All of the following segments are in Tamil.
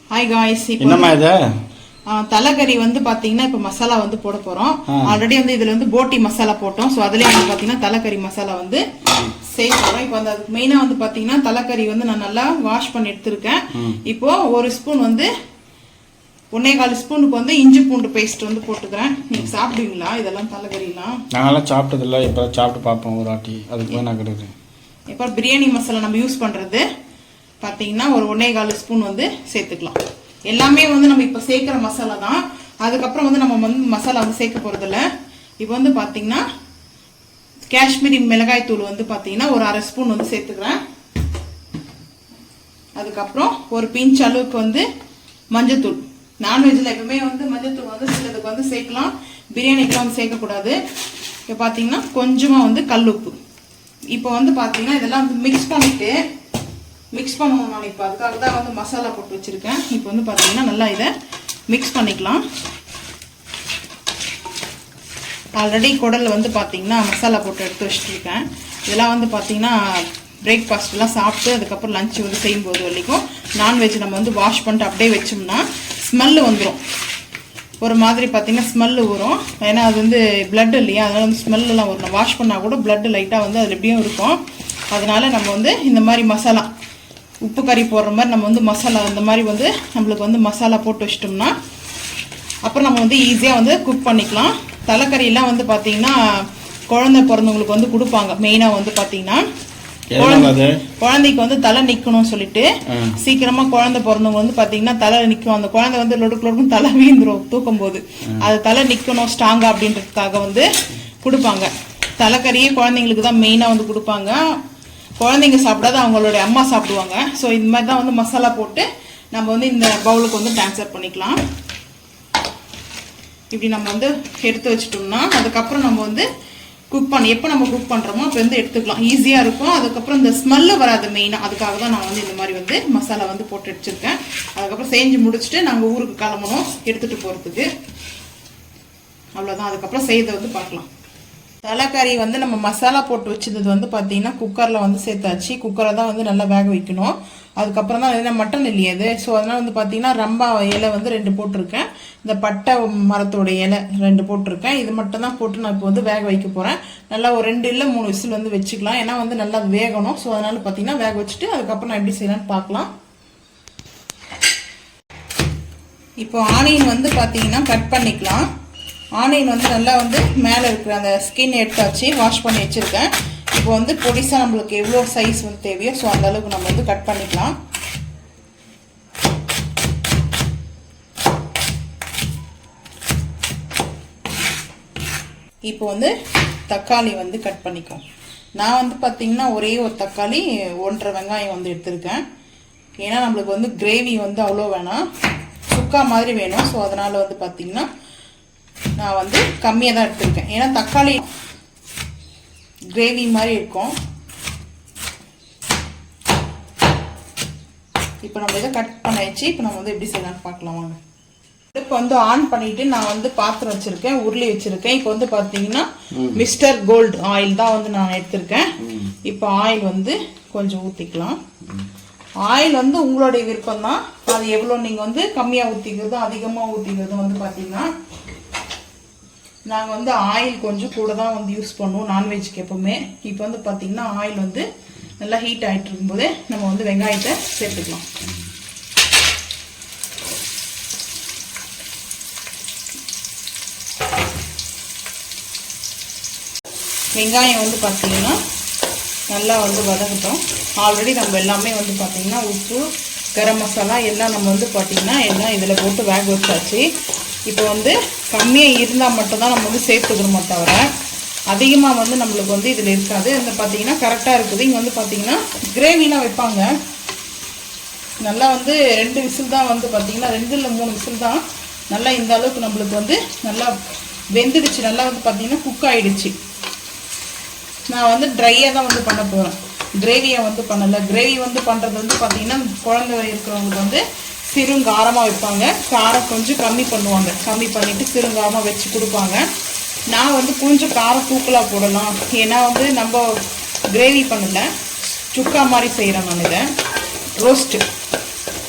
ஹாய் காய்ஸ், என்னம்மா இது தலைக்கறி வந்து பாத்தீங்கன்னா இப்போ மசாலா வந்து போட போறோம். ஆல்ரெடி வந்து இதுல வந்து போட்டி மசாலா போட்டோம். ஸோ அதுலேயே வந்து பாத்தீங்கன்னா தலைக்கறி மசாலா வந்து செய்ய போறோம். இப்போ வந்து அதுக்கு மெயினா வந்து பாத்தீங்கன்னா தலைக்கறி வந்து நான் நல்லா வாஷ் பண்ணி எடுத்திருக்கேன். இப்போ ஒரு ஸ்பூன் வந்து 1.25 ஸ்பூனுக்கு வந்து இஞ்சி பூண்டு பேஸ்ட் வந்து போட்டுக்கிறேன். நீங்க சாப்பிடுவீங்களா இதெல்லாம் தலைக்கறிலாம்? நாங்களாம் சாப்பிட்டதில்ல, இப்போ சாப்பிட்டு பார்ப்போம் ஒரு வாட்டி. அதுக்கு போய் நான் கிடையாது. இப்போ பிரியாணி மசாலா நம்ம யூஸ் பண்றது பார்த்தீங்கன்னா ஒரு 1.25 ஸ்பூன் வந்து சேர்த்துக்கலாம். எல்லாமே வந்து நம்ம இப்போ சேர்க்குற மசாலா தான். அதுக்கப்புறம் வந்து நம்ம வந்து மசாலா வந்து சேர்க்க போகிறதில்ல. இப்போ வந்து பார்த்தீங்கன்னா காஷ்மீரி மிளகாய் தூள் வந்து பார்த்தீங்கன்னா ஒரு 1/2 ஸ்பூன் வந்து சேர்த்துக்கிறேன். அதுக்கப்புறம் ஒரு பிஞ்ச் அளவுக்கு வந்து மஞ்சத்தூள். நான்வெஜ்ல எப்பவுமே வந்து மஞ்சத்தூள் வந்து சிலதுக்கு வந்து சேர்க்கலாம், பிரியாணிக்கெல்லாம் வந்து சேர்க்கக்கூடாது. இப்போ பார்த்தீங்கன்னா கொஞ்சமாக வந்து கல்லுப்பு. இப்போ வந்து பார்த்தீங்கன்னா இதெல்லாம் வந்து மிக்ஸ் பண்ணணும். நான் இப்போ அதுக்காக தான் வந்து மசாலா போட்டு வச்சுருக்கேன். இப்போ வந்து பார்த்தீங்கன்னா நல்லா இதை மிக்ஸ் பண்ணிக்கலாம். ஆல்ரெடி குடலில் வந்து பார்த்தீங்கன்னா மசாலா போட்டு எடுத்து வச்சுருக்கேன். இதெல்லாம் வந்து பார்த்தீங்கன்னா பிரேக்ஃபாஸ்ட்லாம் சாப்பிட்டு அதுக்கப்புறம் லஞ்ச் வந்து செய்யும்போது வரைக்கும் நான்வெஜ் நம்ம வந்து வாஷ் பண்ணிட்டு அப்படியே வச்சோம்னா ஸ்மெல்லு வந்துடும். ஒரு மாதிரி பார்த்தீங்கன்னா ஸ்மெல்லு வரும். ஏன்னா அது வந்து பிளட் இல்லையா, அதனால வந்து ஸ்மெல்லாம் வரும். வாஷ் பண்ணால் கூட பிளட் லைட்டாக வந்து அதில் எப்படியும் இருக்கும். அதனால நம்ம வந்து இந்த மாதிரி மசாலா உப்பு கறி போடுற மாதிரி நம்ம வந்து மசாலா இந்த மாதிரி வந்து நம்மளுக்கு வந்து மசாலா போட்டு வச்சிட்டோம்னா அப்புறம் நம்ம வந்து ஈஸியாக வந்து குக் பண்ணிக்கலாம். தலைக்கறியெல்லாம் வந்து பார்த்தீங்கன்னா குழந்தை பிறந்தவங்களுக்கு வந்து கொடுப்பாங்க. மெயினாக வந்து பார்த்தீங்கன்னா குழந்தைக்கு வந்து தலை நிற்கணும்னு சொல்லிட்டு சீக்கிரமா குழந்தை பிறந்தவங்க வந்து பாத்தீங்கன்னா தலை நிற்கும். அந்த குழந்தை வந்து லொடுக்கு தலை வீந்துரும் தூக்கும் போது. அது தலை நிற்கணும் ஸ்ட்ராங்கா அப்படின்றதுக்காக வந்து கொடுப்பாங்க. தலைக்கறியே குழந்தைங்களுக்கு தான் மெயினா வந்து கொடுப்பாங்க. குழந்தைங்க சாப்பிடாத அவங்களுடைய அம்மா சாப்பிடுவாங்க. ஸோ இந்த மாதிரி தான் வந்து மசாலா போட்டு நம்ம வந்து இந்த பவுலுக்கு வந்து ட்ரான்ஸ்ஃபர் பண்ணிக்கலாம். இப்படி நம்ம வந்து எடுத்து வச்சிட்டோம்னா அதுக்கப்புறம் நம்ம வந்து எப்போ நம்ம குக் பண்ணுறோமோ அப்போ வந்து எடுத்துக்கலாம், ஈஸியாக இருக்கும். அதுக்கப்புறம் இந்த ஸ்மெல்லு வராது மெயினாக. அதுக்காக தான் நான் வந்து இந்த மாதிரி வந்து மசாலா வந்து போட்டு வச்சுருக்கேன். அதுக்கப்புறம் செஞ்சு முடிச்சுட்டு நாங்கள் ஊருக்கு கிளம்பணும் எடுத்துகிட்டு போகிறதுக்கு. அவ்வளோதான். அதுக்கப்புறம் செய்யறதை வந்து பார்க்கலாம். தலைக்கறி வந்து நம்ம மசாலா போட்டு வச்சது வந்து பார்த்தீங்கன்னா குக்கரில் வந்து சேர்த்தாச்சு. குக்கரை தான் வந்து நல்லா வேக வைக்கணும். அதுக்கப்புறம் தான் என்ன மட்டன் இல்லையே அது. ஸோ அதனால் வந்து பார்த்தீங்கன்னா ரம்பா இலை வந்து 2 போட்டிருக்கேன். இந்த பட்டை மரத்தோட இலை 2 போட்டிருக்கேன். இது மட்டும் தான் போட்டு நான் இப்போ வந்து வேக வைக்க போகிறேன். நல்லா ஒரு 2 இல்லை 3 விசில் வந்து வச்சுக்கலாம். ஏன்னா வந்து நல்லா வேகணும். ஸோ அதனால் பார்த்தீங்கன்னா வேக வச்சுட்டு அதுக்கப்புறம் நான் எப்படி செய்யலான்னு பார்க்கலாம். இப்போ ஆனியன் வந்து பார்த்தீங்கன்னா கட் பண்ணிக்கலாம். ஆனியன் வந்து நல்லா வந்து மேலே இருக்கிற அந்த ஸ்கின் எடுத்தாச்சு, வாஷ் பண்ணி வச்சுருக்கேன். இப்போ வந்து பொடிசாக நம்மளுக்கு எவ்வளோ சைஸ் வந்து தேவையோ ஸோ அந்த அளவுக்கு நம்ம வந்து கட் பண்ணிக்கலாம். இப்போ வந்து தக்காளி வந்து கட் பண்ணிக்கும். நான் வந்து பார்த்தீங்கன்னா ஒரே ஒரு தக்காளி 1.5 வெங்காயம் வந்து எடுத்திருக்கேன். ஏன்னா நம்மளுக்கு வந்து கிரேவி வந்து அவ்வளோ வேணாம், சுக்கா மாதிரி வேணும். ஸோ அதனால் வந்து பார்த்தீங்கன்னா நான் வந்து கம்மியாக தான் எடுத்திருக்கேன். ஏன்னா தக்காளி கிரேவி மாதிரி இருக்கும். இப்போ நம்ம இதை கட் பண்ணியாச்சு. இப்போ நம்ம வந்து எப்படி செய்யலாம்னு பார்க்கலாம் வாங்க. இப்போ வந்து ஆன் பண்ணிட்டு நான் வந்து பாத்திரம் வச்சிருக்கேன், உருளி வச்சிருக்கேன். இப்போ வந்து பார்த்தீங்கன்னா மிஸ்டர் கோல்டு ஆயில் தான் வந்து நான் எடுத்திருக்கேன். இப்போ ஆயில் வந்து கொஞ்சம் ஊற்றிக்கலாம். ஆயில் வந்து உங்களுடைய விருப்பம் தான். அது எவ்வளோ நீங்கள் வந்து கம்மியாக ஊற்றிக்கிறதும் அதிகமாக ஊற்றிக்கிறதும் வந்து பார்த்தீங்கன்னா நாங்கள் வந்து ஆயில் கொஞ்சம் கூட தான் வந்து யூஸ் பண்ணுவோம் நான்வெஜ்க்கு எப்பவுமே. இப்போ வந்து பார்த்தீங்கன்னா ஆயில் வந்து நல்லா ஹீட் ஆகிட்டு இருக்கும்போது நம்ம வந்து வெங்காயத்தை சேர்த்துக்கலாம். வெங்காயம் வந்து பார்த்தீங்கன்னா நல்லா வந்து வதங்கட்டும். ஆல்ரெடி நம்ம எல்லாமே வந்து பார்த்தீங்கன்னா உப்பு, கரம் மசாலா எல்லாம் நம்ம வந்து பார்த்தீங்கன்னா எல்லாம் இதில் போட்டு வேக வச்சாச்சு. இப்போ வந்து கம்மியாக இருந்தால் மட்டும்தான் நம்ம வந்து சேர்த்துக்கணுமோ தவிர அதிகமாக வந்து நம்மளுக்கு வந்து இதில் இருக்காது. வந்து பார்த்தீங்கன்னா கரெக்டாக இருக்குது. இங்கே வந்து பார்த்தீங்கன்னா கிரேவிலாம் வைப்பாங்க. நல்லா வந்து 2 விசில் தான் வந்து பார்த்தீங்கன்னா 2 இல்லை 3 விசில் தான். நல்லா இந்த அளவுக்கு நம்மளுக்கு வந்து நல்லா வெந்துடுச்சு. நல்லா வந்து பார்த்தீங்கன்னா குக் ஆகிடுச்சு. நான் வந்து ட்ரையாக தான் வந்து பண்ண போகிறேன், கிரேவியை வந்து பண்ணலை. கிரேவி வந்து பண்ணுறது வந்து பார்த்தீங்கன்னா குழந்தை இருக்கிறவங்களுக்கு வந்து சிறுங்காரமாக வைப்பாங்க, காரம் கொஞ்சம் கம்மி பண்ணுவாங்க. கம்மி பண்ணிவிட்டு சிறுங்காரமாக வச்சு கொடுப்பாங்க. நான் வந்து கொஞ்சம் காரம் தூக்கலாக போடலாம். ஏன்னா வந்து நம்ம கிரேவி பண்ணலை, சுக்கா மாதிரி செய்கிறேன் நான். இதை ரோஸ்ட்டு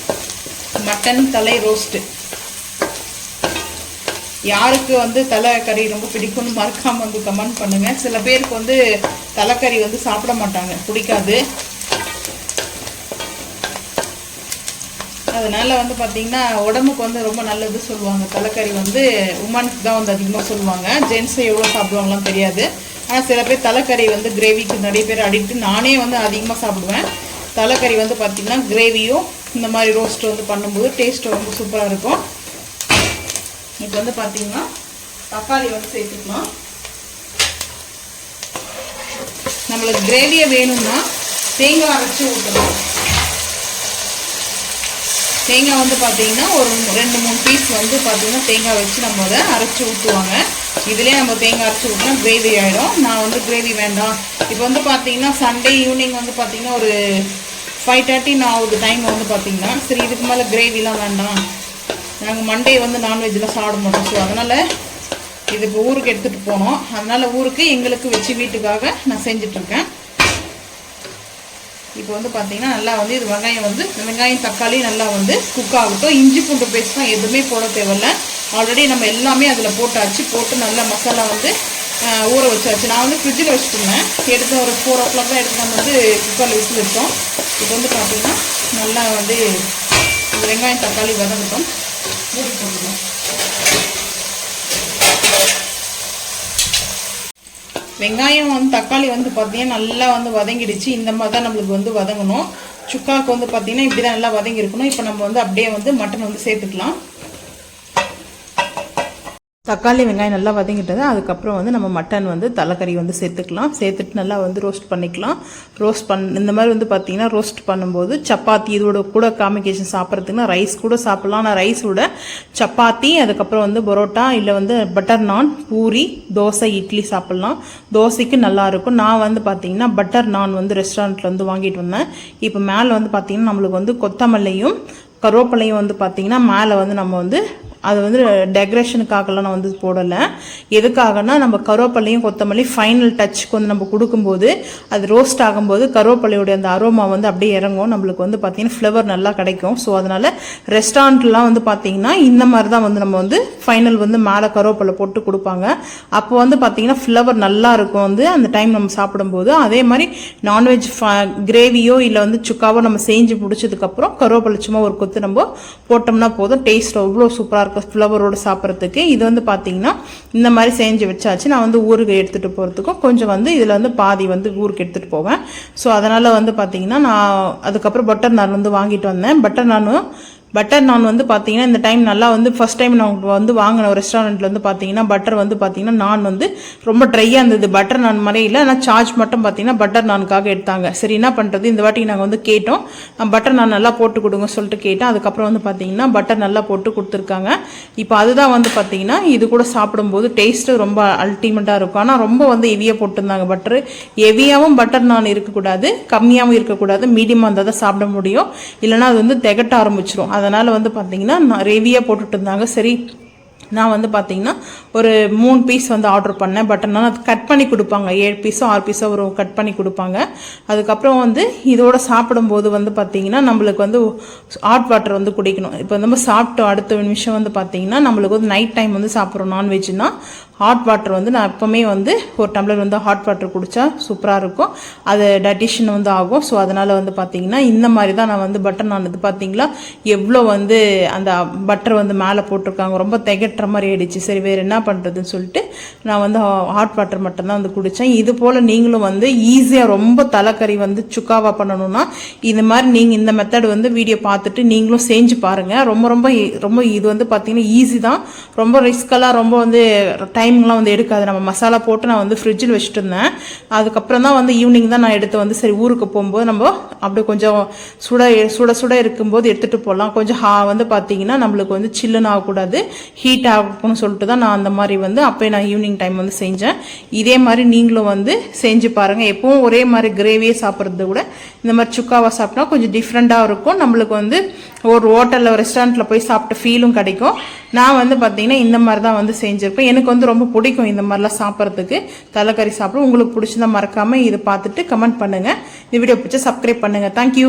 மட்டன் தலை ரோஸ்ட்டு. யாருக்கு வந்து தலைக்கறி ரொம்ப பிடிக்கும்னு மறக்காமல் வந்து கமெண்ட் பண்ணுங்கள். சில பேருக்கு வந்து தலைக்கறி வந்து சாப்பிட மாட்டாங்க, பிடிக்காது. அதனால் வந்து பார்த்திங்கன்னா உடம்புக்கு வந்து ரொம்ப நல்லது சொல்லுவாங்க. தலைக்கறி வந்து உமனுக்கு தான் வந்து அதிகமாக சொல்லுவாங்க. ஜென்ஸை எவ்வளோ சாப்பிடுவாங்களாம் தெரியாது. ஆனால் சில பேர் தலைக்கறி வந்து கிரேவிக்கு நிறைய பேர் அடிக்ட்டு. நானே வந்து அதிகமாக சாப்பிடுவேன். தலைக்கறி வந்து பார்த்திங்கன்னா கிரேவியும் இந்த மாதிரி ரோஸ்ட்டு வந்து பண்ணும்போது டேஸ்ட்டு ரொம்ப சூப்பராக இருக்கும். இப்போ வந்து பார்த்திங்கன்னா தக்காளி வந்து சேர்த்துக்கலாம். நம்மளுக்கு கிரேவியை வேணும்னா தேங்காய் அரைச்சி ஊற்றலாம். தேங்காய் வந்து பார்த்திங்கன்னா ஒரு 2-3 பீஸ் வந்து பார்த்திங்கன்னா தேங்காய் வச்சு நம்ம அதை அரைச்சி ஊற்றுவாங்க. இதிலே நம்ம தேங்காய் அரைச்சி ஊற்றினா கிரேவி ஆகிடும். நான் வந்து கிரேவி வேண்டாம். இப்போ வந்து பார்த்திங்கன்னா சண்டே ஈவினிங் வந்து பார்த்திங்கன்னா ஒரு 5:30 ஆகுது டைம் வந்து பார்த்திங்கன்னா. சரி, இதுக்கு மேலே கிரேவிலாம் வேண்டாம், நாங்கள் மண்டே வந்து நான்வெஜ்லாம் சாப்பிட மாட்டோம். ஸோ அதனால் இது இப்போ ஊருக்கு எடுத்துகிட்டு போனோம். அதனால் ஊருக்கு எங்களுக்கு வச்சு வீட்டுக்காக நான் செஞ்சிட்ருக்கேன். இப்போ வந்து பார்த்திங்கன்னா நல்லா வந்து இது வெங்காயம் தக்காளி நல்லா வந்து குக் ஆகட்டும். இஞ்சி பூண்டு பேஸ்ட்லாம் எதுவுமே போட தேவையில்லை. ஆல்ரெடி நம்ம எல்லாமே அதில் போட்டு நல்லா மசாலா வந்து ஊற வச்சாச்சு. நான் வந்து ஃப்ரிட்ஜில் வச்சுருந்தேன். எடுத்து ஒரு 4 o'clock தான் எடுத்து நம்ம வந்து குக்கரில் விசில் வச்சோம். இப்போ வந்து பார்த்திங்கன்னா நல்லா வந்து வெங்காயம் தக்காளி வதங்கட்டும். மூடி போட்டுக்கலாம். வெங்காயம் வந்து தக்காளி வந்து பார்த்திங்கன்னா நல்லா வந்து வதங்கிடுச்சு. இந்த மாதிரி தான் நம்மளுக்கு வந்து வதங்கணும். சுக்காவுக்கு வந்து பார்த்திங்கன்னா இப்படி தான் நல்லா வதங்கி இருக்கணும். இப்போ நம்ம வந்து அப்படியே வந்து மட்டன் வந்து சேர்த்துக்கலாம். தக்காளி வெங்காயம் நல்லா வதங்கிட்டது. அதுக்கப்புறம் வந்து நம்ம மட்டன் வந்து தலைக்கறி வந்து சேர்த்துக்கலாம். சேர்த்துட்டு நல்லா வந்து ரோஸ்ட் பண்ணிக்கலாம். இந்த மாதிரி வந்து பார்த்திங்கன்னா ரோஸ்ட் பண்ணும்போது சப்பாத்தி இதோட கூட காம்பினேஷன் சாப்பிட்றதுக்குன்னா ரைஸ் கூட சாப்பிட்லாம். ஆனால் ரைஸ் விட சப்பாத்தி, அதுக்கப்புறம் வந்து பரோட்டா, இல்லை வந்து பட்டர் நான், பூரி, தோசை, இட்லி சாப்பிட்லாம். தோசைக்கு நல்லாயிருக்கும். நான் வந்து பார்த்திங்கன்னா பட்டர் நான் வந்து ரெஸ்டாரண்ட்டில் வந்து வாங்கிட்டு வந்தேன். இப்போ மேலே வந்து பார்த்திங்கன்னா நம்மளுக்கு வந்து கொத்தமல்லியும் கருவேப்பிலையும் வந்து பார்த்திங்கன்னா மேலே வந்து நம்ம வந்து அது வந்து டெக்கரேஷனுக்காகலாம் நான் வந்து போடலை. எதுக்காகனா நம்ம கருவேப்பிலையும் கொத்தமல்லி ஃபைனல் டச்சுக்கு வந்து நம்ம கொடுக்கும்போது அது ரோஸ்ட் ஆகும்போது கருவேப்பிலையோடைய அந்த அரோமா வந்து அப்படியே இறங்கும். நம்மளுக்கு வந்து பார்த்திங்கன்னா ஃப்ளவர் நல்லா கிடைக்கும். ஸோ அதனால் ரெஸ்டாரண்ட்லாம் வந்து பார்த்திங்கன்னா இந்த மாதிரி தான் வந்து நம்ம வந்து ஃபைனல் வந்து மேலே கருவேப்பிலை போட்டு கொடுப்பாங்க. அப்போ வந்து பார்த்திங்கன்னா ஃப்ளவர் நல்லா இருக்கும் வந்து அந்த டைம் நம்ம சாப்பிடும்போது. அதே மாதிரி நான்வெஜ் கிரேவியோ இல்லை வந்து சுக்காவோ நம்ம செஞ்சு பிடிச்சதுக்கப்புறம் கருவேப்பிலை சும்மா ஒரு கொத்து நம்ம போட்டோம்னா போதும். டேஸ்ட் அவ்வளோ சூப்பராக இருக்கும் ஃப்ளவரோடு சாப்பிட்றதுக்கு. இது வந்து பார்த்திங்கன்னா இந்த மாதிரி செஞ்சு வச்சாச்சு. நான் வந்து ஊருக்கு எடுத்துகிட்டு போகிறதுக்கும் கொஞ்சம் வந்து இதில் வந்து பாதி வந்து ஊருக்கு எடுத்துகிட்டு போவேன். ஸோ அதனால் வந்து பார்த்திங்கன்னா நான் அதுக்கப்புறம் பட்டர் நான் வந்து வாங்கிட்டு வந்தேன். பட்டர் நான் வந்து பார்த்தீங்கன்னா இந்த டைம் நல்லா வந்து ஃபஸ்ட் டைம் நான் வந்து வாங்கின ஒரு ரெஸ்டாரண்ட்டில் வந்து பார்த்தீங்கன்னா பட்டர் வந்து பார்த்தீங்கன்னா நான் வந்து ரொம்ப ட்ரையாக இருந்தது. பட்டர் நான் மாதிரி இல்லை, ஆனால் சார்ஜ் மட்டும் பார்த்தீங்கன்னா பட்டர் நானுக்காக எடுத்தாங்க. சரி என்ன பண்ணுறது, இந்த வாட்டி நாங்கள் வந்து கேட்டோம் பட்டர் நான் நல்லா போட்டு கொடுங்க சொல்லிட்டு கேட்டேன். அதுக்கப்புறம் வந்து பார்த்தீங்கன்னா பட்டர் நல்லா போட்டு கொடுத்துருக்காங்க. இப்போ அதுதான் வந்து பார்த்தீங்கன்னா இது கூட சாப்பிடும்போது டேஸ்ட்டு ரொம்ப அல்டிமேட்டாக இருக்கும். ஆனால் ரொம்ப வந்து ஹெவியாக போட்டிருந்தாங்க பட்டர். ஹெவியாகவும் பட்டர் நான் இருக்கக்கூடாது, கம்மியாகவும் இருக்கக்கூடாது, மீடியமாக இருந்தால் தான் சாப்பிட முடியும். இல்லைனா அது வந்து திகட்ட ஆரம்பிச்சிடும். அதனால் வந்து பார்த்திங்கன்னா ஹெவியாக போட்டுட்டு இருந்தாங்க. சரி நான் வந்து பார்த்திங்கன்னா ஒரு 3 பீஸ் வந்து ஆர்டர் பண்ணேன். பட் ஆனால் அது கட் பண்ணி கொடுப்பாங்க. 7 பீஸோ 6 பீஸோ ஒரு கட் பண்ணி கொடுப்பாங்க. அதுக்கப்புறம் வந்து இதோட சாப்பிடும்போது வந்து பார்த்திங்கன்னா நம்மளுக்கு வந்து ஹாட் வாட்டர் வந்து குடிக்கணும். இப்போ நம்ம சாப்பிட்டோம் அடுத்த நிமிஷம் வந்து பார்த்திங்கன்னா நம்மளுக்கு வந்து நைட் டைம் வந்து சாப்பிட்றோம் நான்வெஜ்னா ஹாட் வாட்டர் வந்து நான் எப்போவுமே வந்து ஒரு டம்ளர் வந்து ஹாட் வாட்டர் குடித்தா சூப்பராக இருக்கும். அது டைஜஷன் வந்து ஆகும். ஸோ அதனால் வந்து பார்த்திங்கன்னா இந்த மாதிரி தான் நான் வந்து பட்டர் நான் இது பார்த்திங்களா எவ்வளோ வந்து அந்த பட்டர் வந்து மேலே போட்டிருக்காங்க. ரொம்ப திகட்டுற மாதிரி ஆயிடுச்சு. சரி வேறு என்ன பண்ணுறதுன்னு சொல்லிட்டு நான் வந்து ஹாட் வாட்டர் மட்டும்தான் வந்து குடித்தேன். இது போல் நீங்களும் வந்து ஈஸியாக ரொம்ப தலைக்கறி வந்து சுக்காவாக பண்ணணும்னா இந்த மாதிரி நீங்கள் இந்த மெத்தட் வந்து வீடியோ பார்த்துட்டு நீங்களும் செஞ்சு பாருங்கள். ரொம்ப ரொம்ப ரொம்ப இது வந்து பார்த்திங்கன்னா ஈஸி தான். ரொம்ப ரிஸ்கெல்லாம் ரொம்ப வந்து டைம்லாம் வந்து எடுக்காது. நம்ம மசாலா போட்டு நான் வந்து ஃப்ரிட்ஜில் வச்சுட்டு இருந்தேன். அதுக்கப்புறம் தான் வந்து ஈவினிங் தான் நான் எடுத்து வந்து சரி ஊருக்கு போகும்போது நம்ம அப்படியே கொஞ்சம் சுட இருக்கும்போது எடுத்துகிட்டு போகலாம். கொஞ்சம் வந்து பார்த்திங்கன்னா நம்மளுக்கு வந்து சில்லுன்னு ஆகக்கூடாது, ஹீட் ஆகணும்னு சொல்லிட்டு தான் நான் அந்த மாதிரி வந்து அப்போ நான் ஈவினிங் டைம் வந்து செஞ்சேன். இதே மாதிரி நீங்களும் வந்து செஞ்சு பாருங்கள். எப்பவும் ஒரே மாதிரி கிரேவியே சாப்பிட்றது கூட இந்த மாதிரி சுக்காவாக சாப்பிட்டா கொஞ்சம் டிஃப்ரெண்ட்டாக இருக்கும். நம்மளுக்கு வந்து ஒரு ஹோட்டலில் ரெஸ்டாரண்ட்டில் போய் சாப்பிட்ட ஃபீலும் கிடைக்கும். நான் வந்து பார்த்திங்கன்னா இந்த மாதிரி தான் வந்து செஞ்சுருப்பேன். எனக்கு வந்து ரொம்ப பிடிக்கும் இந்த மாதிரிலாம் சாப்பிட்றதுக்கு, தலைக்கறி சாப்பிடும். உங்களுக்கு பிடிச்சதா மறக்காமல் இதை பார்த்துட்டு கமெண்ட் பண்ணுங்கள். இந்த வீடியோ பிடிச்சா சப்ஸ்கிரைப் பண்ணுங்கள். தேங்க்யூ.